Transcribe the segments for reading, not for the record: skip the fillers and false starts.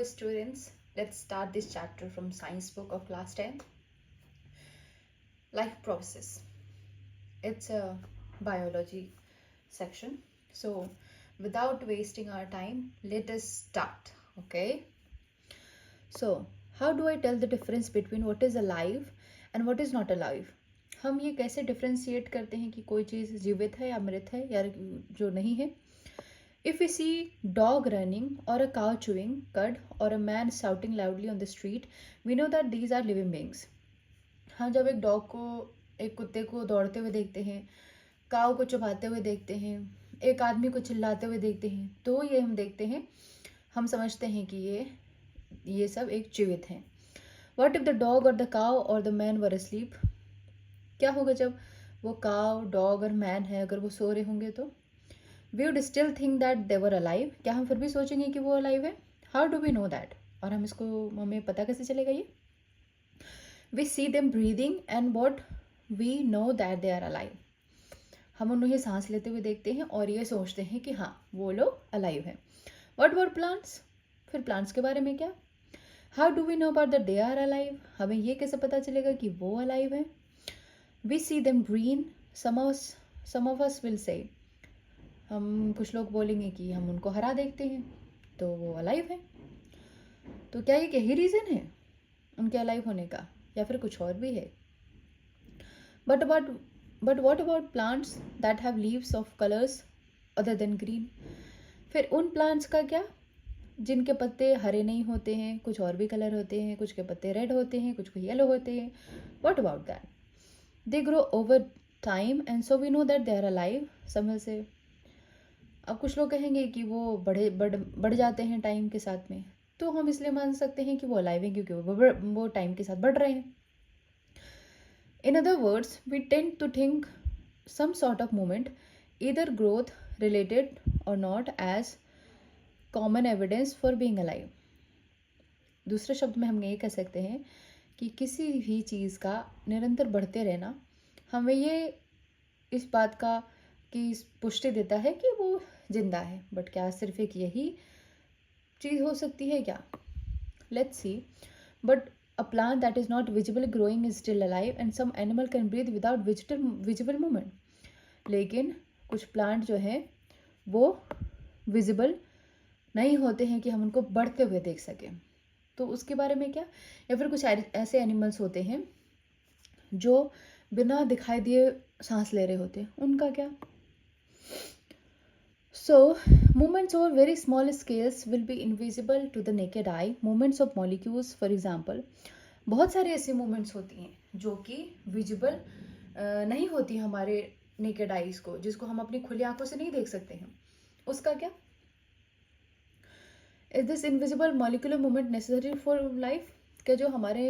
Hello students, let's start this chapter from science book of class 10. Life process. It's a biology section. So without wasting our time, let us start. Okay. So how do I tell the difference between what is alive and what is not alive? हम ये कैसे differentiate करते हैं कि कोई चीज़ जीवित है या मृत है या जो नहीं है? If we see dog running or a cow chewing cud or a man shouting loudly on the street, we know that these are living beings. हम जब एक डॉग को एक कुत्ते को दौड़ते हुए देखते हैं, काव को चबाते हुए देखते हैं, एक आदमी को चिल्लाते हुए देखते हैं, तो ये हम देखते हैं, हम समझते हैं कि ये सब एक जीवित हैं. What if the dog or the cow or the man were asleep? क्या होगा जब वो काव, डॉग और मैन है, अगर वो सो रहे होंगे तो? We would still think that they were alive. क्या हम फिर भी सोचेंगे कि वो alive है? How do we know that? और हमें पता कैसे चलेगा ये? We see them breathing and what we know that they are alive. हम उन्हें सांस लेते हुए देखते हैं और ये सोचते हैं कि हाँ वो लोग alive हैं. What about plants? फिर plants के बारे में क्या? How do we know about that they are alive? हमें ये कैसे पता चलेगा कि वो alive हैं? We see them green. Some of us will say, हम कुछ लोग बोलेंगे कि हम उनको हरा देखते हैं तो वो अलाइव है. तो क्या ये यही रीज़न है उनके अलाइव होने का या फिर कुछ और भी है? But what about plants that have leaves of colours other than green? फिर उन प्लांट्स का क्या जिनके पत्ते हरे नहीं होते हैं, कुछ और भी कलर होते हैं, कुछ के पत्ते रेड होते हैं, कुछ के येलो होते हैं? What about that? They grow over time and so we know that they are alive. समझ से अब कुछ लोग कहेंगे कि वो बढ़ जाते हैं टाइम के साथ में, तो हम इसलिए मान सकते हैं कि वो अलाइव हैं क्योंकि वो टाइम के साथ बढ़ रहे हैं. In other words we tend to think some sort of movement either growth related और not as common evidence for being alive. दूसरे शब्द में हम ये कह सकते हैं कि किसी भी चीज़ का निरंतर बढ़ते रहना हमें ये इस बात का कि पुष्टि देता है कि वो जिंदा है. बट क्या सिर्फ एक यही चीज़ हो सकती है क्या? Let's see. But a plant that is not visible growing is still alive and some animal can breathe without visible movement. लेकिन कुछ प्लांट जो है वो विजिबल नहीं होते हैं कि हम उनको बढ़ते हुए देख सकें. तो उसके बारे में क्या? या फिर कुछ ऐसे एनिमल्स होते हैं जो बिना दिखाई दिए सांस ले रहे होते हैं, उनका क्या? So, movements over very small scales will be invisible to the naked eye. Movements of molecules, for example, बहुत सारी ऐसी movements होती हैं जो कि visible नहीं होती हमारे naked eyes को, जिसको हम अपनी खुली आंखों से नहीं देख सकते हैं. उसका क्या? Is this invisible molecular movement necessary for life? क्या जो हमारे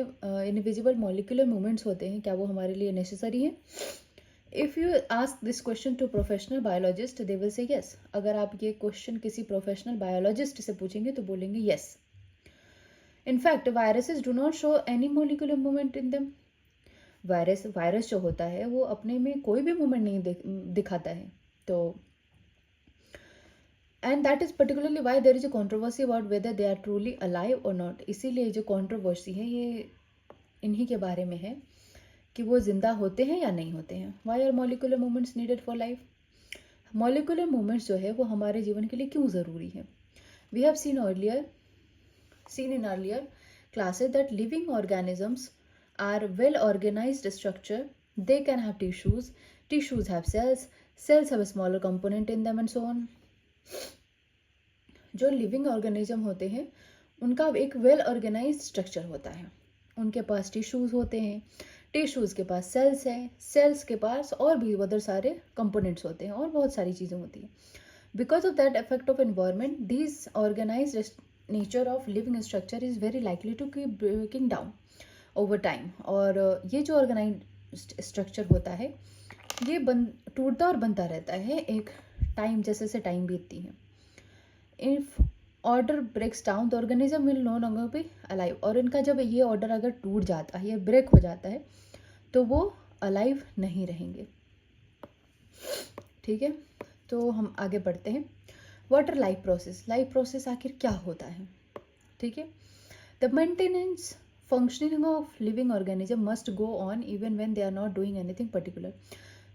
invisible molecular movements होते हैं क्या वो हमारे लिए necessary हैं? If you ask this question to professional biologist, they will say yes. अगर आप ये question किसी professional biologist से पूछेंगे तो बोलेंगे yes. In fact, viruses do not show any molecular movement in them. Virus जो होता है वो अपने में कोई भी मूवमेंट नहीं दिखाता है. तो and that is particularly why there is a controversy about whether they are truly alive or not. इसीलिए जो controversy है ये इन्हीं के बारे में है कि वो जिंदा होते हैं या नहीं होते हैं. Why are molecular movements needed for life? Molecular movements जो है वो हमारे जीवन के लिए क्यों ज़रूरी है? We have seen in earlier classes that living organisms are well organised structure. They can have tissues have cells have a smaller component in them and so on. जो लिविंग ऑर्गेनिज्म होते हैं उनका एक वेल ऑर्गेनाइज्ड स्ट्रक्चर होता है. उनके पास tissues होते हैं, टिश्यूज़ के पास सेल्स हैं, सेल्स के पास और भी अदर सारे कंपोनेंट्स होते हैं और बहुत सारी चीज़ें होती हैं. Because of that effect of environment this organised nature of living structure is very likely to keep breaking down over time. और ये जो ऑर्गेनाइज्ड स्ट्रक्चर होता है ये टूटता और बनता रहता है एक टाइम जैसे जैसे टाइम बीतती है. If order breaks down the organism will no longer be alive. और इनका जब ये ऑर्डर अगर टूट जाता है या ब्रेक हो जाता है तो वो अलाइव नहीं रहेंगे. ठीक है, तो हम आगे बढ़ते हैं. वाटर लाइफ प्रोसेस आखिर क्या होता है? ठीक है। The maintenance functioning of living organism must go on even when they are not doing anything particular.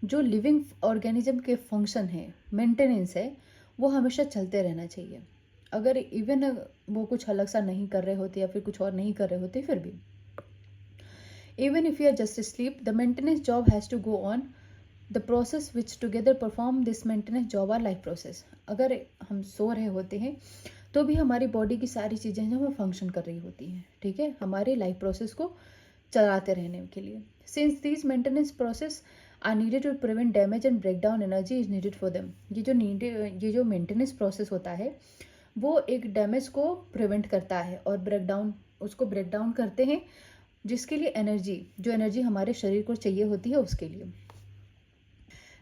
जो लिविंग ऑर्गेनिज्म के फंक्शन है, मेंटेनेंस है, वो हमेशा चलते रहना चाहिए। अगर इवन वो कुछ अलग सा नहीं कर रहे होते या फिर कुछ और नहीं कर रहे होते, फिर भी even if you are just asleep, the maintenance job has to go on. The process which together perform this maintenance job are life process. अगर हम सो रहे होते हैं तो भी हमारी बॉडी की सारी चीज़ें जो वो फंक्शन कर रही होती हैं, ठीक है, हमारे लाइफ प्रोसेस को चलाते रहने के लिए। Since this maintenance process are needed to prevent damage and break down, energy is needed for them. ये जो मेंटेनेंस प्रोसेस होता है वो एक डैमेज को प्रिवेंट करता है और उसको ब्रेक डाउन करते हैं, जिसके लिए जो एनर्जी हमारे शरीर को चाहिए होती है उसके लिए।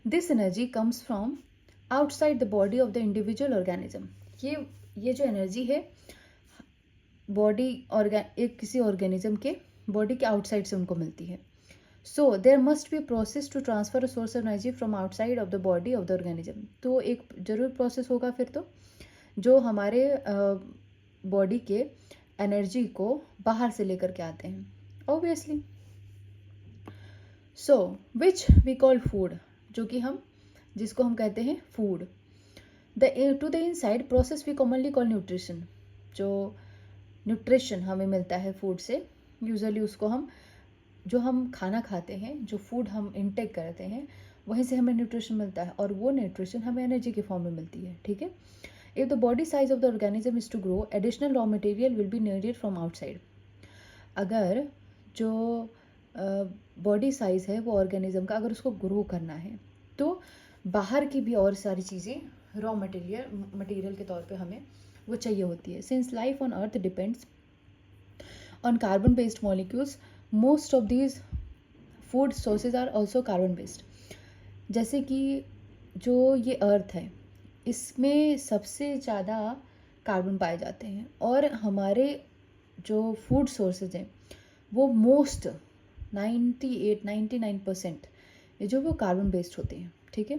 This energy comes from outside the body of the individual organism. ये जो एनर्जी है किसी ऑर्गेनिज्म के बॉडी के आउटसाइड से उनको मिलती है। So there must be process to transfer a source of energy from outside of the body of the organism. तो एक जरूर प्रोसेस होगा फिर तो, जो हमारे बॉडी के एनर्जी को बाहर से लेकर के आते हैं, obviously. So which we call food, जिसको हम कहते हैं food. To the inside process we commonly call nutrition. जो न्यूट्रिशन हमें मिलता है फूड से, यूजुअली उसको जो हम खाना खाते हैं, जो फूड हम इनटेक करते हैं, वहीं से हमें न्यूट्रिशन मिलता है, और वो न्यूट्रिशन हमें एनर्जी के फॉर्म में मिलती है, ठीक है। If the body size of the organism is to grow, additional raw material will be needed from outside. अगर जो बॉडी साइज़ है वो ऑर्गेनिज्म का, अगर उसको ग्रो करना है तो बाहर की भी और सारी चीज़ें रॉ मटेरियल के तौर पे हमें वो चाहिए होती है। Since life on earth depends on carbon based molecules, most of these food sources are also carbon based. जैसे कि जो ये अर्थ है, इसमें सबसे ज़्यादा कार्बन पाए जाते हैं, और हमारे जो फूड सोर्सेज हैं वो मोस्ट 99% जो वो कार्बन बेस्ड होते हैं, ठीक है।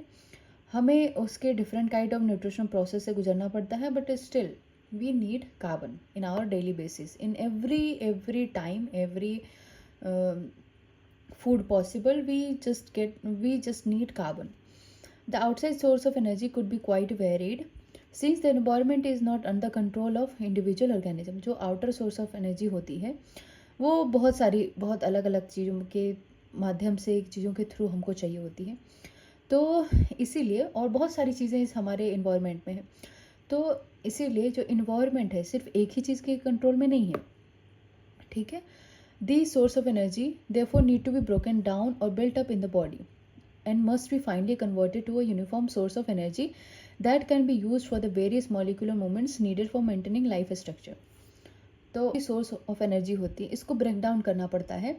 हमें उसके different kind of nutrition process से गुजरना पड़ता है, but still we need carbon in our daily basis, in every time, every food possible, we just need carbon. The outside source of energy could be quite varied since the environment is not under control of individual organism. जो outer source of energy होती है वो बहुत अलग अलग चीज़ों के माध्यम से, चीज़ों के थ्रू हमको चाहिए होती है। तो इसीलिए, और बहुत सारी चीज़ें इस हमारे इन्वायरमेंट में है, तो इसीलिए जो इन्वायरमेंट है सिर्फ एक ही चीज़ के कंट्रोल में नहीं है, ठीक है। These source of energy therefore need to be broken down or built up in the body and must be finally converted to a uniform source of energy that can be used for the various molecular movements needed for maintaining life structure. तो source of energy होती है, इसको break down करना पड़ता है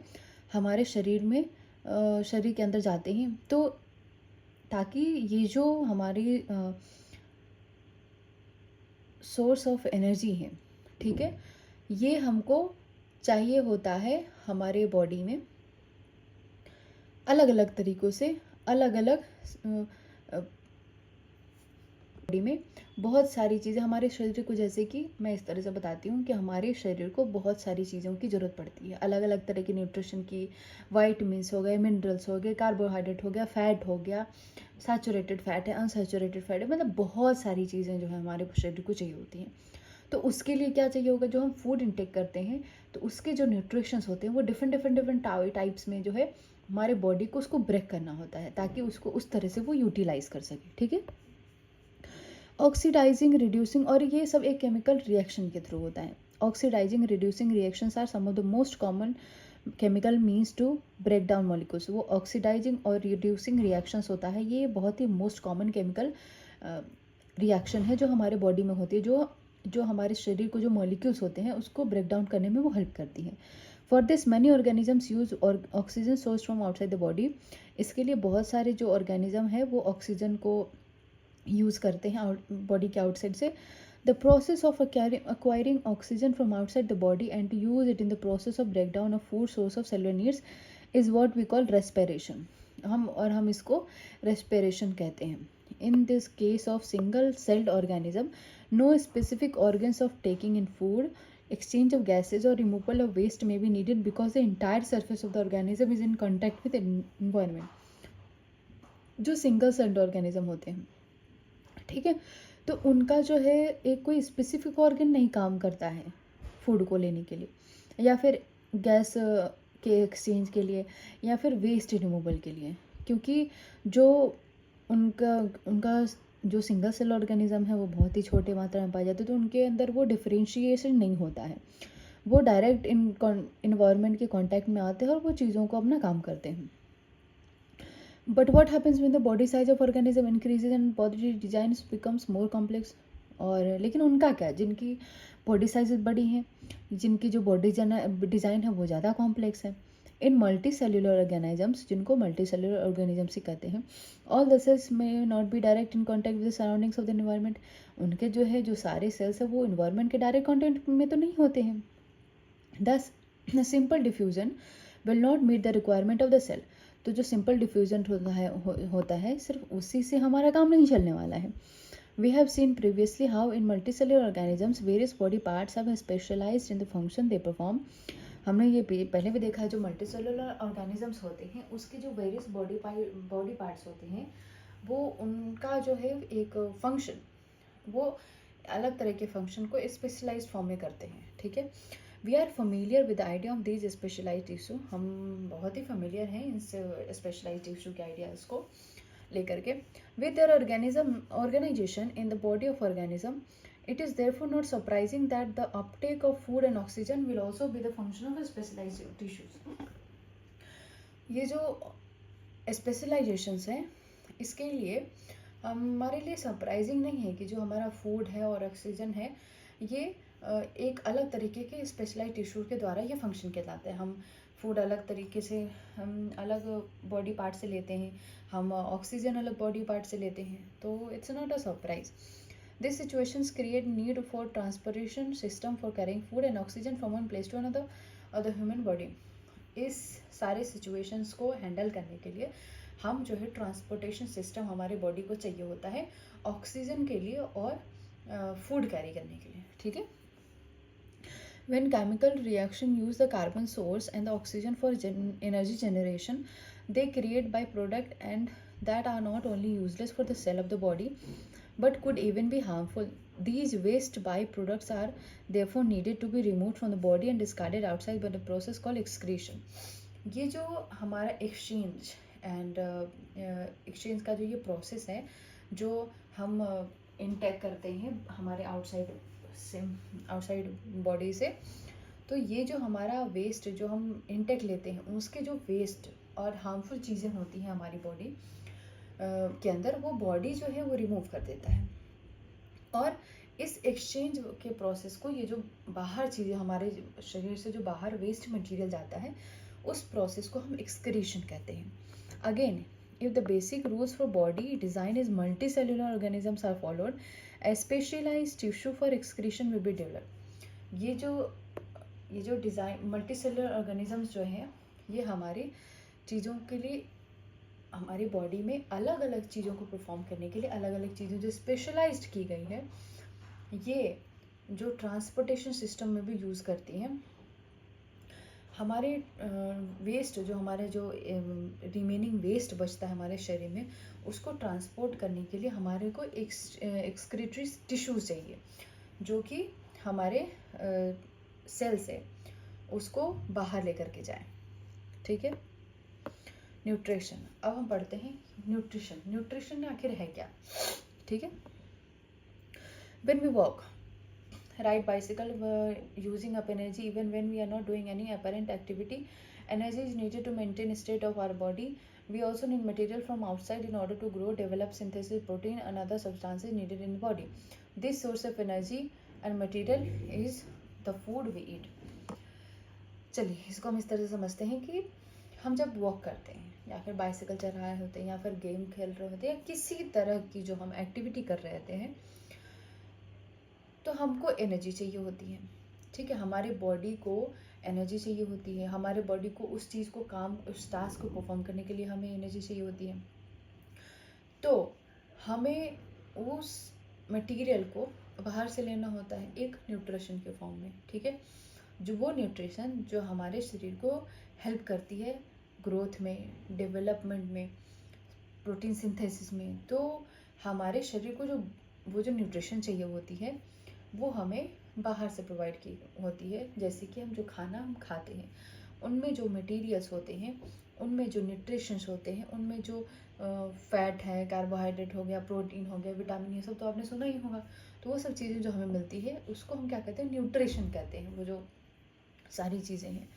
हमारे शरीर में, शरीर के अंदर जाते हैं, तो ताकि ये जो हमारी सोर्स ऑफ एनर्जी है, ठीक है, ये हमको चाहिए होता है हमारे बॉडी में अलग अलग तरीक़ों से, अलग अलग बॉडी में बहुत सारी चीज़ें हमारे शरीर को, जैसे कि मैं इस तरह से बताती हूँ कि हमारे शरीर को बहुत सारी चीज़ों की ज़रूरत पड़ती है, अलग अलग तरह की न्यूट्रिशन की। वाइटमिन्स हो गए, मिनरल्स हो गए, कार्बोहाइड्रेट हो गया, फैट हो गया, सैचुरेटेड फैट है, अनसैचुरेटेड फैट है, मतलब बहुत सारी चीज़ें जो है हमारे शरीर को चाहिए होती हैं। तो उसके लिए क्या चाहिए होगा, जो हम फूड इंटेक करते हैं तो उसके जो न्यूट्रिशंस होते हैं वो डिफरेंट टाइप्स में जो है हमारे बॉडी को उसको ब्रेक करना होता है, ताकि उसको उस तरह से वो यूटिलाइज कर सके, ठीक है। ऑक्सीडाइजिंग, रिड्यूसिंग, और ये सब एक केमिकल रिएक्शन के थ्रू होता है। Oxidising, reducing reactions are some of the most common chemical means to break down molecules. वो ऑक्सीडाइजिंग और रिड्यूसिंग रिएक्शंस होता है, ये बहुत ही मोस्ट कॉमन केमिकल रिएक्शन है जो हमारे बॉडी में होती है, जो हमारे शरीर को जो मॉलिक्यूल्स होते हैं उसको ब्रेक डाउन करने में वो हेल्प करती है। For this many organisms use oxygen source from outside the body. इसके लिए बहुत सारे जो ऑर्गेनिज्म है वो ऑक्सीजन को यूज़ करते हैं बॉडी के आउटसाइड से। The process of acquiring oxygen from outside the body and to use it in the process of break down of food source of cellular needs is what we call respiration. हम इसको respiration कहते हैं। In this case of single-celled organism, no specific organs of taking in food exchange of gases or removal of waste may be needed because the entire surface of the organism is in contact with environment. जो single celled organism होते हैं, ठीक है, तो उनका जो है एक कोई स्पेसिफिक ऑर्गन नहीं काम करता है फूड को लेने के लिए या फिर गैस के एक्सचेंज के लिए या फिर वेस्ट रिमूवल के लिए, क्योंकि जो उनका उनका जो सिंगल सेल ऑर्गेनिज्म है वो बहुत ही छोटे मात्रा में पाए जाते हैं, तो उनके अंदर वो डिफरेंशिएशन नहीं होता है, वो डायरेक्ट इन्वायरमेंट के कांटेक्ट में आते हैं और वो चीज़ों को अपना काम करते हैं. But what happens when the body size of organism increases and body design becomes more complex. और लेकिन उनका क्या, जिनकी बॉडी साइजेस बड़ी हैं, जिनकी जो बॉडी डिज़ाइन है वो ज़्यादा कॉम्प्लेक्स है. इन मल्टी सेल्यूलर ऑर्गेनिजम्स, जिनको मल्टी सेल्यूलर ऑर्गेनिजम्स ही कहते हैं, ऑल द सेल्स में not be direct in contact with the surroundings of the environment. उनके जो है जो सारे सेल्स है वो इन्वायरमेंट के डायरेक्ट कॉन्टैक्ट में तो नहीं होते हैं. Thus simple diffusion will not meet the requirement of the cell. तो जो सिंपल डिफ्यूजन होता है सिर्फ उसी से हमारा काम नहीं चलने वाला है. We have seen previously how in multicellular organisms various body parts have specialized in the function they perform. हमने ये पहले भी देखा है, जो मल्टीसेलुलर ऑर्गेनिजम्स होते हैं उसके जो वेरियस बॉडी पार्ट्स होते हैं वो उनका जो है एक फंक्शन, वो अलग तरह के फंक्शन को स्पेशलाइज्ड फॉर्म में करते हैं. ठीक है, we are familiar with idea of these specialised tissue. हम बहुत ही फैमिलियर हैं इन स्पेशलाइज्ड टिश्यू के आइडियाज़ को लेकर के. With their organisation in the body of organism, it is therefore not surprising that the uptake of food and oxygen will also be the function of specialized tissues. ये जो specialisations हैं इसके लिए हमारे लिए सरप्राइजिंग नहीं है कि जो हमारा फूड है और ऑक्सीजन है ये एक अलग तरीके के स्पेशलाइज्ड टिश्यू के द्वारा ये फंक्शन कहलाते हैं. हम फूड अलग तरीके से, हम अलग बॉडी पार्ट से लेते हैं, हम ऑक्सीजन अलग बॉडी पार्ट से लेते हैं, तो it's not a surprise. These situations create need for transportation system for carrying food and oxygen from one place to another of the human body. इस सारे situations को हैंडल करने के लिए हम जो है ट्रांसपोर्टेशन सिस्टम हमारे बॉडी को चाहिए होता है ऑक्सीजन के लिए और फूड कैरी करने के लिए. ठीक है, when chemical reaction use the carbon source and the oxygen for energy generation, they create byproduct and that are not only useless for the cell of the body but could even be harmful. These waste byproducts are therefore needed to be removed from the body and discarded outside by the process called excretion. ये जो हमारा exchange and exchange का जो ये process है जो हम intake करते हैं हमारे आउटसाइड बॉडी से, तो ये जो हमारा वेस्ट जो हम इनटेक लेते हैं उसके जो वेस्ट और हार्मफुल चीज़ें होती हैं हमारी बॉडी के अंदर, वो बॉडी जो है वो रिमूव कर देता है. और इस एक्सचेंज के प्रोसेस को, ये जो बाहर चीज़ें हमारे शरीर से जो बाहर वेस्ट मटेरियल जाता है उस प्रोसेस को हम एक्सक्रीशन कहते हैं. Again, if the basic rules for body design is multicellular organisms are followed, a specialized tissue for excretion will be developed. ये जो डिज़ाइन मल्टीसेलुलर ऑर्गेनिजम्स जो हैं ये हमारी चीज़ों के लिए, हमारी बॉडी में अलग अलग चीज़ों को परफॉर्म करने के लिए अलग अलग चीज़ें जो स्पेशलाइज्ड की गई है, ये जो ट्रांसपोर्टेशन सिस्टम में भी यूज़ करती हैं. हमारे वेस्ट जो हमारे जो रिमेनिंग वेस्ट बचता है हमारे शरीर में उसको ट्रांसपोर्ट करने के लिए हमारे को एक्सक्रीटरी टिश्यूज चाहिए जो कि हमारे सेल से उसको बाहर लेकर के जाए. ठीक है, न्यूट्रिशन. अब हम पढ़ते हैं न्यूट्रिशन आखिर है क्या. ठीक है, when we walk, ride bicycle, using up energy even when we are not doing any apparent activity, energy is needed to maintain state of our body. We also need material from outside in order to grow, develop, synthesis protein and other substances needed in the body. This source of energy and material is the food we eat. चलिए इसको हम इस तरह से समझते हैं कि हम जब वॉक करते हैं या फिर बाइसिकल चला रहे होते हैं या फिर गेम खेल रहे होते हैं या किसी तरह की जो हम एक्टिविटी कर रहे होते हैं तो हमको एनर्जी चाहिए होती है. ठीक है, हमारी बॉडी को एनर्जी चाहिए होती है, हमारे बॉडी को उस चीज़ को उस टास्क को परफॉर्म करने के लिए हमें एनर्जी चाहिए होती है. तो हमें उस मटेरियल को बाहर से लेना होता है एक न्यूट्रिशन के फॉर्म में, ठीक है, जो वो न्यूट्रिशन जो हमारे शरीर को हेल्प करती है ग्रोथ में, डेवलपमेंट में, प्रोटीन सिंथेसिस में। तो हमारे शरीर को जो वो जो न्यूट्रिशन चाहिए होती है वो हमें बाहर से प्रोवाइड की होती है। जैसे कि हम जो खाना हम खाते हैं उनमें जो मटेरियल्स होते हैं, उनमें जो न्यूट्रिशंस होते हैं, उनमें जो फैट है, कार्बोहाइड्रेट हो गया, प्रोटीन हो गया, विटामिन, ये सब तो आपने सुना ही होगा। तो वो सब चीज़ें जो हमें मिलती है उसको हम क्या कहते हैं, न्यूट्रिशन कहते हैं। वो जो सारी चीज़ें हैं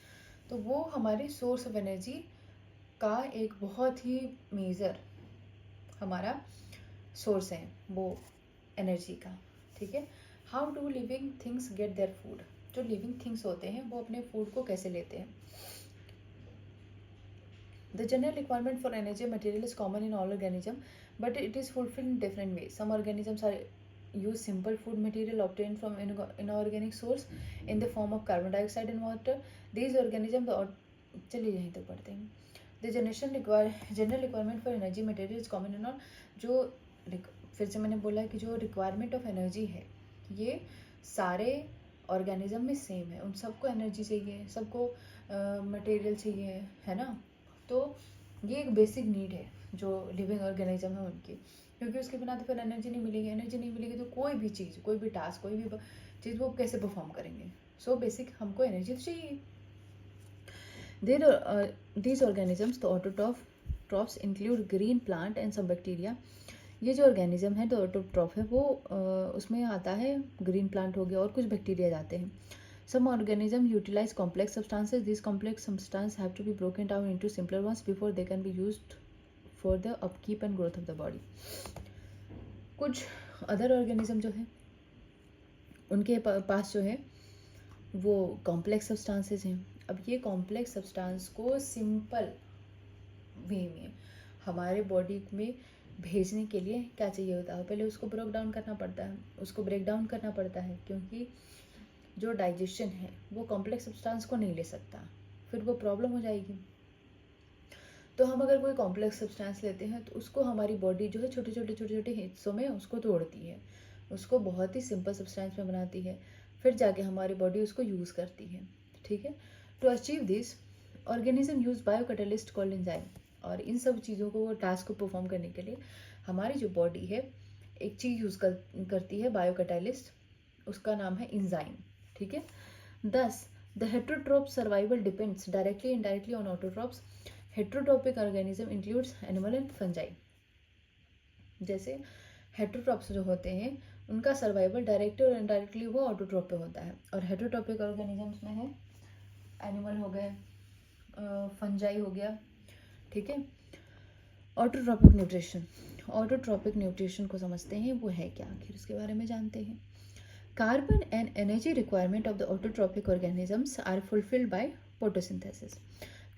तो वो हमारे सोर्स ऑफ एनर्जी का एक बहुत ही मेजर हमारा सोर्स है वो एनर्जी का, ठीक है। How do living things get their food? जो लिविंग थिंग्स होते हैं वो अपने फूड को कैसे लेते हैं? The general requirement for energy material is common in all organisms, but it is fulfilled in different ways. Some organisms are use simple food material obtained from inorganic source in the form of carbon dioxide and water. These organisms चलिए यहीं तक पढ़ते हैं। The general requirement for energy material is common in all, जो फिर से मैंने बोला कि जो रिक्वायरमेंट ऑफ एनर्जी है ये सारे ऑर्गेनिज्म में सेम है। उन सबको एनर्जी चाहिए, सबको मटेरियल चाहिए, है ना। तो ये एक बेसिक नीड है जो लिविंग ऑर्गेनिज्म है उनकी, क्योंकि उसके बिना तो फिर एनर्जी नहीं मिलेगी। एनर्जी नहीं मिलेगी तो कोई भी चीज़, कोई भी टास्क, कोई भी चीज़ वो कैसे परफॉर्म करेंगे। सो बेसिक हमको एनर्जी तो चाहिए। These organisms, the autotrophs, include green plant and some bacteria. ये जो ऑर्गेनिज्म है, तो ऑटोट्रॉफ है, वो उसमें आता है ग्रीन प्लांट हो गया और कुछ बैक्टीरिया जाते हैं। Some organisms utilize complex substances. These complex substances have to be broken down into simpler ones before they can be used for the upkeep and growth of the body. कुछ other organism जो है उनके पास जो है वो complex substances हैं। अब ये कॉम्प्लेक्स सब्सटेंस को सिंपल वे में हमारे बॉडी में भेजने के लिए क्या चाहिए होता है, पहले उसको ब्रेक डाउन करना पड़ता है, क्योंकि जो डाइजेशन है वो कॉम्प्लेक्स सब्सटेंस को नहीं ले सकता, फिर वो प्रॉब्लम हो जाएगी। तो हम अगर कोई कॉम्प्लेक्स सब्सटेंस लेते हैं तो उसको हमारी बॉडी जो है छोटे छोटे हिस्सों में उसको तोड़ती है, उसको बहुत ही सिंपल सब्सटेंस में बनाती है, फिर जाके हमारी बॉडी उसको यूज़ करती है, ठीक है। To achieve this organism use bio catalyst called enzyme. और इन सब चीज़ों को, टास्क को परफॉर्म करने के लिए हमारी जो बॉडी है एक चीज़ यूज़ करती है, बायो कैटलिस्ट, उसका नाम है एंजाइम, ठीक है। Thus the heterotroph survival depends directly indirectly on autotrophs. Heterotrophic organism includes animal and fungi. जैसे हेट्रोट्रोप्स जो होते हैं उनका सर्वाइवल डायरेक्टली और इनडायरेक्टली वो ऑटोट्रोप पे होता है, और हेट्रोट्रोपिक ऑर्गेनिजम्स में है एनिमल हो गए, फंजाई हो गया, ठीक है। ऑटोट्रोपिक न्यूट्रिशन को समझते हैं, वो है क्या, आखिर उसके बारे में जानते हैं। Carbon and energy requirement of the autotrophic organisms are fulfilled by photosynthesis.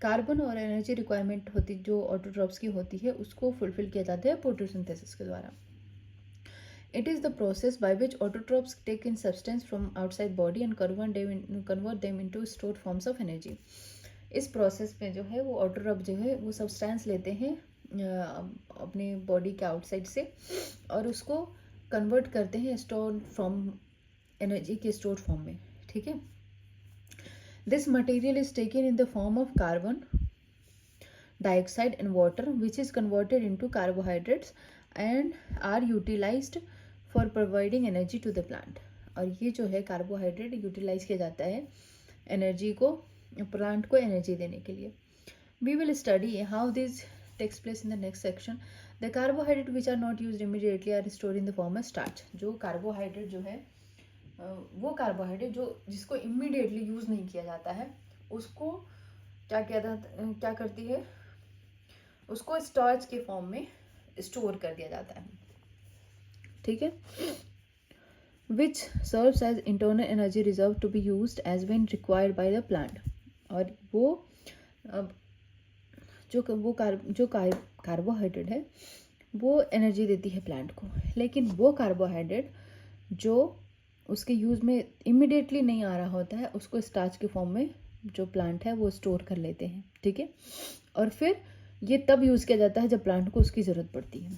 Carbon और एनर्जी रिक्वायरमेंट होती जो ऑटोट्रोप्स की होती है उसको फुलफिल किया जाता है फोटोसिंथेसिस के द्वारा। It is the process by which autotrophs take in substance from outside body and convert them into stored forms of energy. इस प्रोसेस में जो है वो ऑटोट्रॉप जो है वो सब्सटेंस लेते हैं अपने बॉडी के आउटसाइड से और उसको कन्वर्ट करते हैं स्टोर फ्रॉम एनर्जी के स्टोर फॉर्म में, ठीक है। This material is taken in the form of carbon dioxide and water which is converted into carbohydrates and are utilised for providing energy to the plant. और ये जो है carbohydrate utilise किया जाता है एनर्जी को, प्लांट को एनर्जी देने के लिए। We will study how this takes place in the next section. The carbohydrate which are not use immediately are store in the form of starch. जो कार्बोहाइड्रेट जो है वो कार्बोहाइड्रेट जो जिसको इमीडिएटली यूज नहीं किया जाता है उसको क्या करती है, उसको स्टार्च के फॉर्म में स्टोर कर दिया जाता है, ठीक है। Which serves as internal energy reserve to be used as when required by the plant. और वो जो कार्बोहाइड्रेट है वो एनर्जी देती है प्लांट को, लेकिन वो कार्बोहाइड्रेट जो उसके यूज़ में इमिडिएटली नहीं आ रहा होता है उसको स्टार्च के फॉर्म में जो प्लांट है वो स्टोर कर लेते हैं, ठीक है। और फिर ये तब यूज़ किया जाता है जब प्लांट को उसकी ज़रूरत पड़ती है।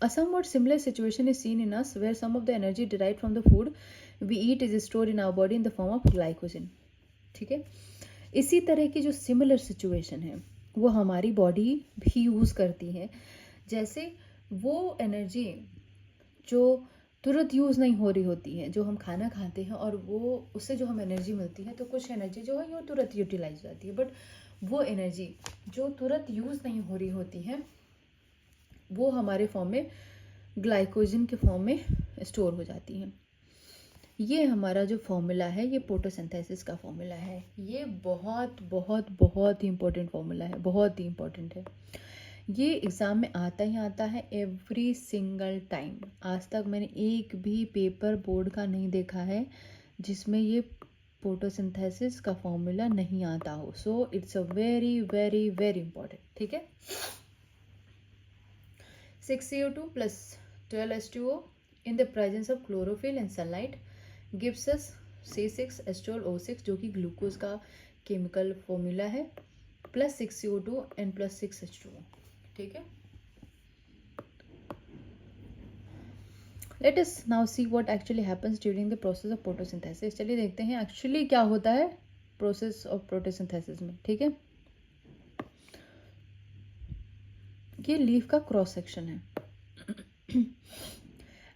A somewhat similar situation is seen in us where some of the energy derived from the food we eat is stored in our body in the form of glycogen. ठीक है, इसी तरह की जो सिमिलर सिचुएशन है वो हमारी body भी यूज़ करती है. जैसे वो एनर्जी जो तुरंत यूज़ नहीं हो रही होती है, जो हम खाना खाते हैं और वो उससे जो हमें एनर्जी मिलती है, तो कुछ एनर्जी जो है वो तुरंत यूटिलाइज हो जाती है, बट वो एनर्जी जो तुरंत यूज़ नहीं हो रही होती है वो हमारे फॉर्म में ग्लाइकोजन के फॉर्म में स्टोर हो जाती हैं. ये हमारा जो फॉर्मूला है ये फोटोसिंथेसिस का फॉर्मूला है. ये बहुत बहुत बहुत ही इम्पोर्टेंट फॉर्मूला है, बहुत ही इम्पोर्टेंट है. ये एग्ज़ाम में आता ही आता है एवरी सिंगल टाइम. आज तक मैंने एक भी पेपर बोर्ड का नहीं देखा है जिसमें ये फोटोसिंथेसिस का फॉर्मूला नहीं आता हो. So it's a very very very important. ठीक है, 6CO2 plus 12H2O in the presence of chlorophyll and sunlight gives us C6H12O6 जो कि ग्लूकोज का केमिकल फॉर्मूला है, plus 6CO2 and plus 6H2O. ठीक है, let us now see what actually happens during the process of photosynthesis. चलिए देखते हैं actually क्या होता है प्रोसेस ऑफ फोटोसिंथेसिस में. ठीक है, ये लीफ का क्रॉस सेक्शन है.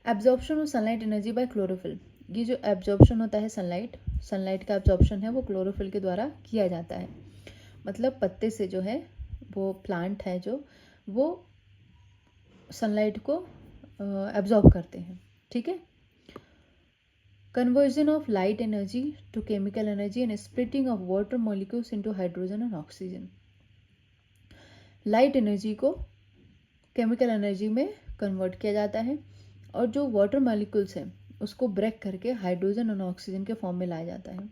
Absorption of sunlight energy by chlorophyll. ये जो एब्जॉर्प्शन होता है सनलाइट का एब्जॉर्प्शन है वो क्लोरोफिल के द्वारा किया जाता है. मतलब पत्ते से जो है वो प्लांट है जो वो सनलाइट को एब्जॉर्ब करते हैं. ठीक है, conversion of light energy to chemical energy and splitting of water molecules into hydrogen and oxygen. Light energy को केमिकल एनर्जी में कन्वर्ट किया जाता है और जो वाटर मॉलिक्यूल्स हैं उसको ब्रेक करके हाइड्रोजन और ऑक्सीजन के फॉर्म में लाया जाता है.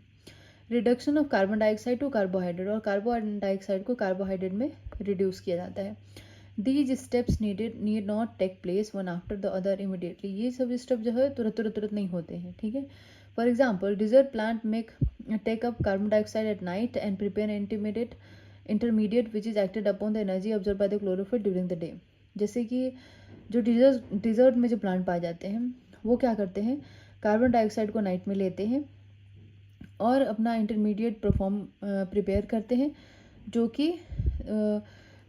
Reduction of carbon dioxide to carbohydrate, और कार्बन डाइऑक्साइड को कार्बोहाइड्रेट में रिड्यूस किया जाता है. These steps need not take place one after the other immediately. ये सब स्टेप जो है तुरंत नहीं होते हैं. ठीक है, for example desert plant take up carbon dioxide at night and prepare intermediate which is acted upon the energy observe by the chlorophyll during the day. जैसे कि जो डिजर्ट में जो प्लांट पाए जाते हैं वो क्या करते हैं, कार्बन डाइऑक्साइड को नाइट में लेते हैं और अपना इंटरमीडिएट प्रिपेयर करते हैं जो कि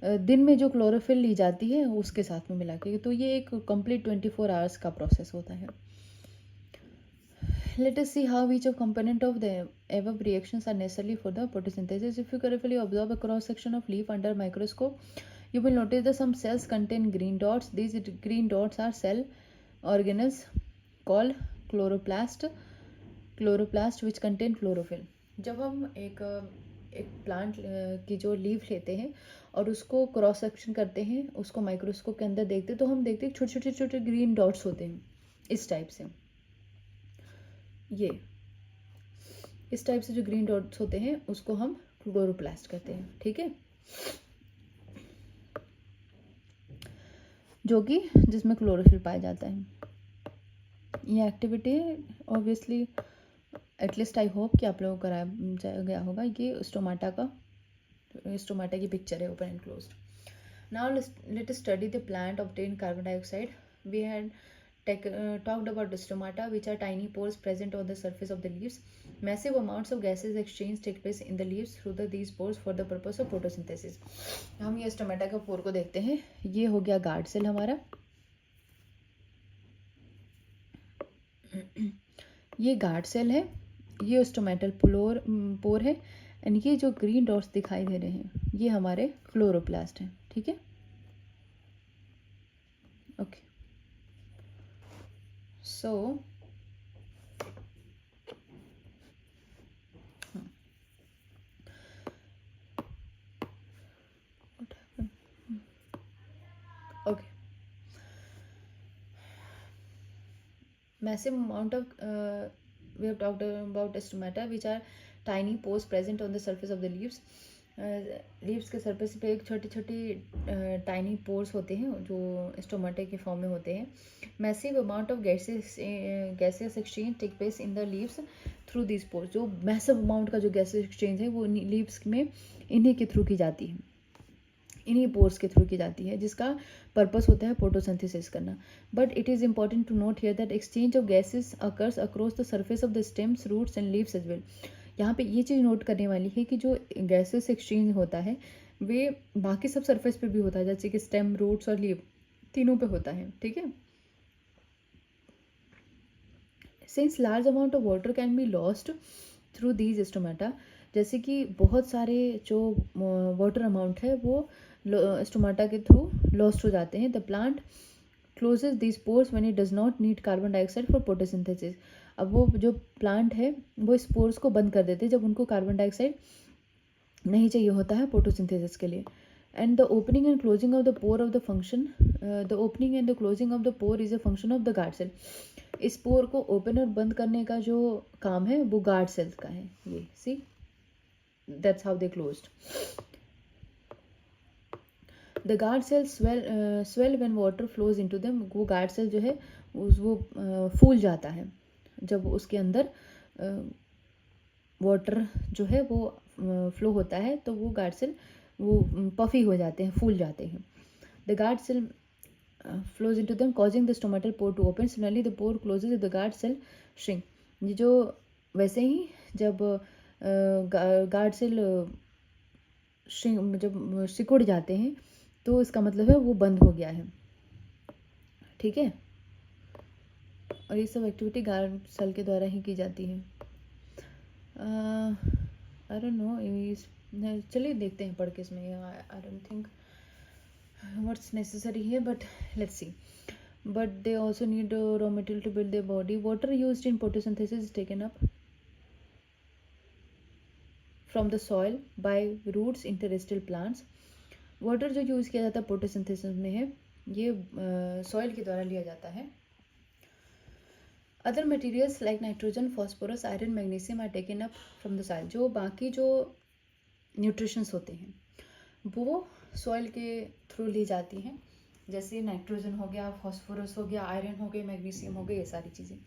दिन में जो क्लोरोफिल ली जाती है उसके साथ में मिला के. तो ये एक कंप्लीट 24 आवर्स का प्रोसेस होता है. Let us see how each of component of the above reactions are necessary for the photosynthesis. If you carefully observe a cross section of leaf under microscope, you will notice that some cells contain green dots. These green dots are cell organelles called chloroplast which contain chlorophyll. जब हम एक plant की जो leaf लेते हैं और उसको cross section करते हैं, उसको माइक्रोस्कोप के अंदर देखते हैं तो हम देखते हैं छोटे छोटे ग्रीन डॉट्स होते हैं इस टाइप से. ये इस टाइप से जो ग्रीन डॉट्स होते हैं उसको हम क्लोरोप्लास्ट कहते हैं. ठीक है, जो कि जिसमें क्लोरोफिल पाया जाता है. ये activity obviously at least I hope कि आप लोगों को कराया गया होगा. ये स्टोमाटा की पिक्चर है, open and closed. Now let us study the plant obtain carbon dioxide. We had talked about the stomata, which are tiny pores present on the surface of the leaves. Massive amounts of gases exchange take place in the leaves through these pores for the purpose of photosynthesis. हम ये stomata का पोर को देखते हैं. ये हो गया guard cell हमारा. ये गार्ड सेल है, ये स्टोमेटल पोर है एंड ये जो ग्रीन डॉट्स दिखाई दे रहे हैं ये हमारे क्लोरोप्लास्ट हैं. ठीक है, okay. So what happened? Okay, massive amount of we have talked about stomata, which are tiny pores present on the surface of the leaves. Leaves के सरफेस पे एक छोटी छोटी टाइनी पोर्स होते हैं जो स्टोमाटा के फॉर्म में होते हैं. Massive amount of gases exchange take place in the leaves through this pores. जो मैसिव अमाउंट का जो गैसेस एक्सचेंज है वो लीव्स में इन्हीं के थ्रू की जाती है. इन्हीं पोर्स के थ्रू की जाती है, जिसका पर्पस होता है फोटोसिंथेसिस करना. But it is important to note here that exchange of gases occurs across the surface of the stems, roots and leaves as well. यहाँ पे ये चीज़ नोट करने वाली है कि जो गैसेस एक्सचेंज होता है वे बाकी सब सरफेस पे भी होता है, जैसे कि स्टेम, रूट्स और लीव तीनों पे होता है. ठीक है. Since large amount of water can be lost through these stomata, जैसे कि बहुत सारे जो वाटर अमाउंट है वो स्टोमेटा के थ्रू लॉस्ट हो जाते हैं. The plant closes these pores when it does not need carbon dioxide for photosynthesis. अब वो जो प्लांट है वो इस पोर्स को बंद कर देते हैं जब उनको कार्बन डाइऑक्साइड नहीं चाहिए होता है फोटोसिंथेसिस के लिए. And the opening and closing of the pore of the function, the opening and the closing of the pore is a function of the guard cell. इस पोर को ओपन और बंद करने का जो काम है वो गार्ड सेल का है. ये see, that's how they closed. The guard cell swell when water flows into them. वो गार्ड सेल जो है वो फूल जाता है जब उसके अंदर वाटर जो है वो फ्लो होता है, तो वो गार्ड सेल वो पफी हो जाते हैं, फूल जाते हैं. The guard cell flows into them causing the stomatal pore to open. Similarly the pore closes if the guard cell shrink. ये जो वैसे ही जब गार्ड सेल जब सिकुड़ जाते हैं तो इसका मतलब है वो बंद हो गया है. ठीक है. और ये सब एक्टिविटी गार्ड सेल के द्वारा ही की जाती है. आई डोंट नो, चलिए देखते हैं पढ़ के इसमें. I don't think what's necessary here, but let's see. But they also need raw material to build their body. Water used in photosynthesis is taken up from the soil by roots in terrestrial plants. Water जो use किया जाता है photosynthesis में है, ये soil के द्वारा लिया जाता है. Other materials like nitrogen, phosphorus, iron, magnesium are taken up from the soil. जो बाकी जो न्यूट्रिशंस होते हैं वो सॉइल के थ्रू ली जाती हैं, जैसे नाइट्रोजन हो गया, फॉस्फोरस हो गया, आयरन हो गया, मैग्नीशियम हो गया, ये सारी चीज़ें.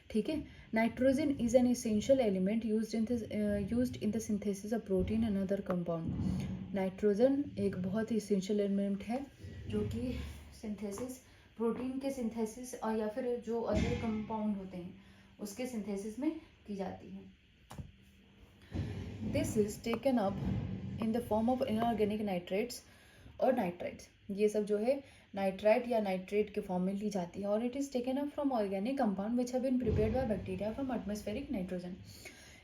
ठीक है. Nitrogen is an essential element used in the synthesis of protein and other compound. Nitrogen एक बहुत ही एसेंशियल एलिमेंट है जो कि सिंथेसिस, प्रोटीन के सिंथेसिस और या फिर जो अदर कंपाउंड होते हैं उसके सिंथेसिस में की जाती है. This is taken up in the form of inorganic nitrates और नाइट्राइट्स. ये सब जो है नाइट्राइट या नाइट्रेट के फॉर्म में ली जाती है. और it is taken up from organic compound which have been prepared by bacteria from atmospheric nitrogen.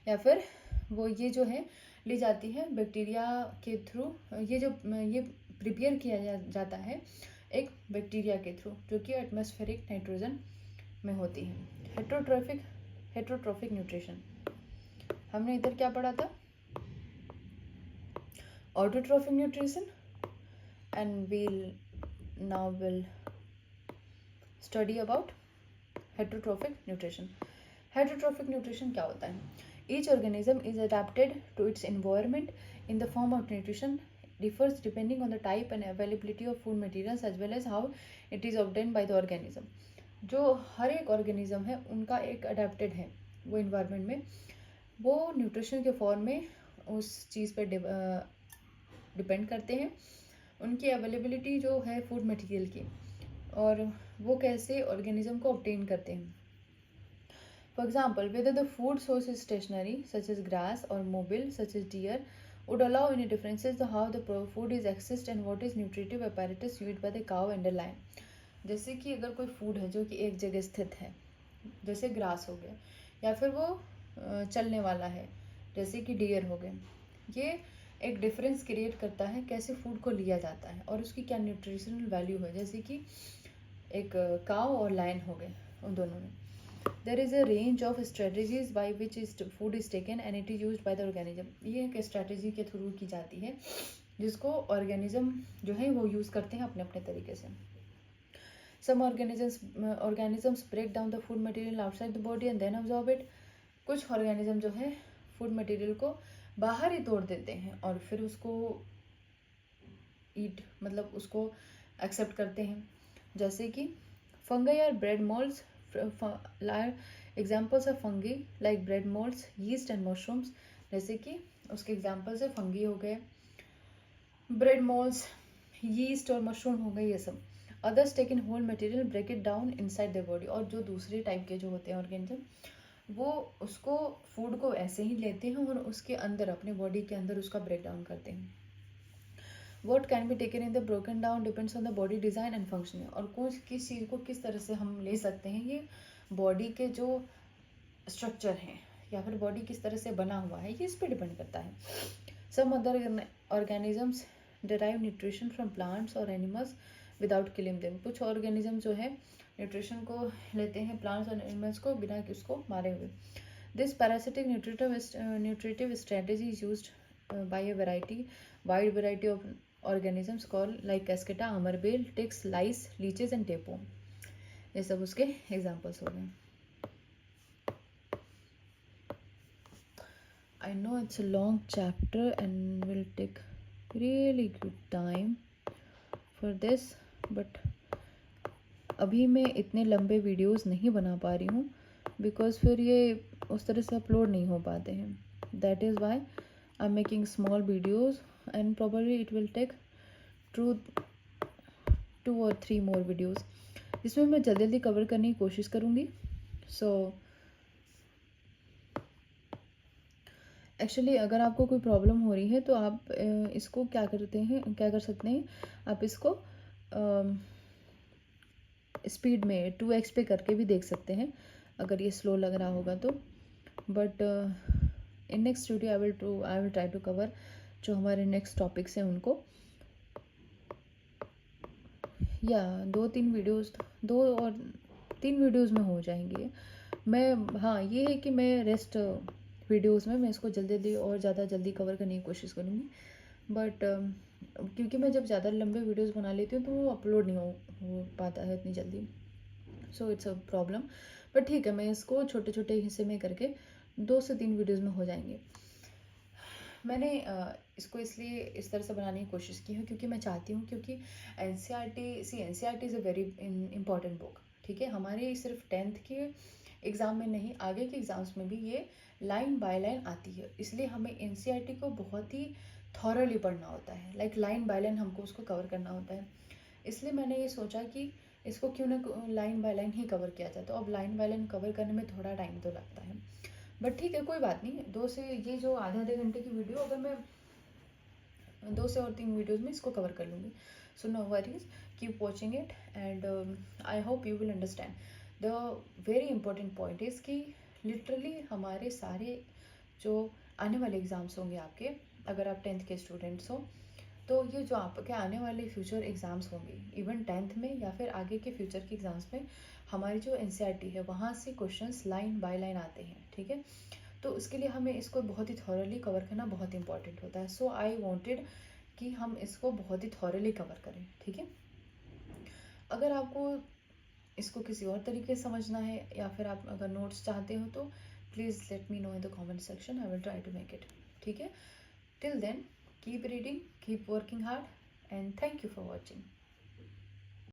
या फिर वो ये जो है ली जाती है बैक्टीरिया के थ्रू. ये प्रिपेयर किया जाता है एक बैक्टीरिया के थ्रू जो कि एटमॉस्फेरिक नाइट्रोजन में होती है. हेट्रोट्रोफिक न्यूट्रिशन हमने इधर क्या पढ़ा था, autotrophic nutrition, and we'll study about heterotrophic nutrition. Heterotrophic nutrition क्या होता है? Each organism is adapted to its environment in the form of nutrition differs depending on the type and availability of food materials as well as how it is obtained by the organism. जो हर एक organism है उनका एक adapted है वो environment में, वो nutrition के फॉर्म में उस चीज़ पर डिपेंड करते हैं, उनकी अवेलेबिलिटी जो है फूड मटेरियल की, और वो कैसे ऑर्गेनिज्म को ऑब्टेन करते हैं. For example, whether the food source is stationary such as grass और mobile such as deer would allow any differences how the food is accessed and what is nutritive apparatus used by the cow and the lion. जैसे कि अगर कोई food है जो कि एक जगह स्थित है, जैसे ग्रास हो गया, या फिर वो चलने वाला है जैसे कि डियर हो गए, ये एक डिफरेंस क्रिएट करता है कैसे फूड को लिया जाता है और उसकी क्या न्यूट्रिशनल वैल्यू है. जैसे कि एक काव और लायन हो गए, उन दोनों में there is a range of strategies by which is food is taken and it is used by the organism. ये एक स्ट्रेटजी के थ्रू की जाती है जिसको ऑर्गेनिज्म जो है वो यूज़ करते हैं अपने अपने तरीके से. Some organisms break down the food material outside the body and then absorb it. कुछ ऑर्गेनिज्म जो है फूड मटेरियल को बाहर ही तोड़ देते हैं और फिर उसको ईट मतलब उसको एक्सेप्ट करते हैं. जैसे कि फंगी और bread moulds, examples of fungi like bread moulds, yeast and mushrooms. जैसे कि उसके एग्जाम्पल्स है फंगी हो गए, ब्रेड मोल्ड्स, यीस्ट और मशरूम हो गए ये सब। Others take in whole material break it down inside the body, और जो दूसरे टाइप के जो होते हैं ऑर्गेनिज्म, वो उसको फूड को ऐसे ही लेते हैं और उसके अंदर अपने बॉडी के अंदर उसका ब्रेक डाउन करते हैं। What can be taken in the broken down depends on the body design and functioning, और कौन किस चीज़ को किस तरह से हम ले सकते हैं, ये बॉडी के जो स्ट्रक्चर हैं या फिर बॉडी किस तरह से बना हुआ है, ये इस पर डिपेंड करता है। Some other organisms derive nutrition from plants और एनिमल्स विदाउट किलिंग देम, कुछ ऑर्गेनिज्म जो है न्यूट्रिशन को लेते हैं प्लांट्स और एनिमल्स को बिना उसको मारे हुए। This parasitic nutritive strategy is used bye a wide variety of organisms called like cascata, amarbeal, ticks, lice, leeches and tapeworm। ये सब उसके एग्जाम्पल्स हो गए। I know it's a long chapter and will take really good time for this, but अभी मैं इतने लंबे videos नहीं बना पा रही हूँ बिकॉज फिर ये उस तरह से अपलोड नहीं हो पाते हैं। That is why I am making small videos and probably it will take two और 3 मोर वीडियोज़, जिसमें मैं जल्दी जल्दी कवर करने की कोशिश करूँगी। सो एक्चुअली अगर आपको कोई प्रॉब्लम हो रही है तो आप इसको क्या कर सकते हैं, आप इसको स्पीड में 2x पे करके भी देख सकते हैं अगर ये स्लो लग रहा होगा तो। But in next video I will try to cover जो हमारे नेक्स्ट टॉपिक्स हैं उनको, या 2 और 3 वीडियोज़ में हो जाएंगे। मैं हाँ ये है कि मैं रेस्ट वीडियोज़ में मैं इसको जल्दी और ज़्यादा जल्दी कवर करने की कोशिश करूँगी। बट क्योंकि मैं जब ज़्यादा लंबे वीडियोज़ बना लेती हूँ तो वो अपलोड नहीं हो पाता है इतनी जल्दी, so it's a problem. But ठीक है, मैं इसको छोटे छोटे हिस्से में करके 2 से 3 वीडियोज़ में हो जाएंगे। मैंने इसको इसलिए इस तरह से बनाने की कोशिश की है क्योंकि मैं चाहती हूँ, क्योंकि NCERT is a very important book, ठीक है। हमारे सिर्फ 10th के एग्ज़ाम में नहीं, आगे के एग्ज़ाम्स में भी ये लाइन बाय लाइन आती है, इसलिए हमें NCERT को बहुत ही थॉरली पढ़ना होता है, लाइक लाइन बाय लाइन हमको उसको कवर करना होता है। इसलिए मैंने ये सोचा कि इसको क्यों ना line by line he cover किया जाए, तो अब लाइन बाय लाइन कवर करने में थोड़ा टाइम तो लगता है, बट ठीक है कोई बात नहीं। 2 से ये जो आधे घंटे की वीडियो, अगर मैं 2 से और 3 वीडियोज़ में इसको कवर कर लूँगी। So no worries, keep watching it and I hope you will understand. The very important point is कि लिटरली हमारे सारे जो आने वाले एग्ज़ाम्स होंगे आपके, अगर आप 10th के स्टूडेंट्स हो, तो ये जो आपके आने वाले फ्यूचर एग्ज़ाम्स होंगे, इवन 10th में या फिर आगे के फ्यूचर के एग्ज़ाम्स में, हमारी जो NCERT है वहाँ से क्वेश्चंस लाइन बाय लाइन आते हैं, ठीक है। तो उसके लिए हमें इसको बहुत ही थॉरली कवर करना बहुत इंपॉर्टेंट होता है। सो आई वांटेड कि हम इसको बहुत ही थॉरली कवर करें, ठीक है। अगर आपको इसको किसी और तरीके से समझना है या फिर आप अगर नोट्स चाहते हो तो please let me know in the comment section, I will try to make it, ठीक है। Till then keep reading, keep working hard and thank you for watching.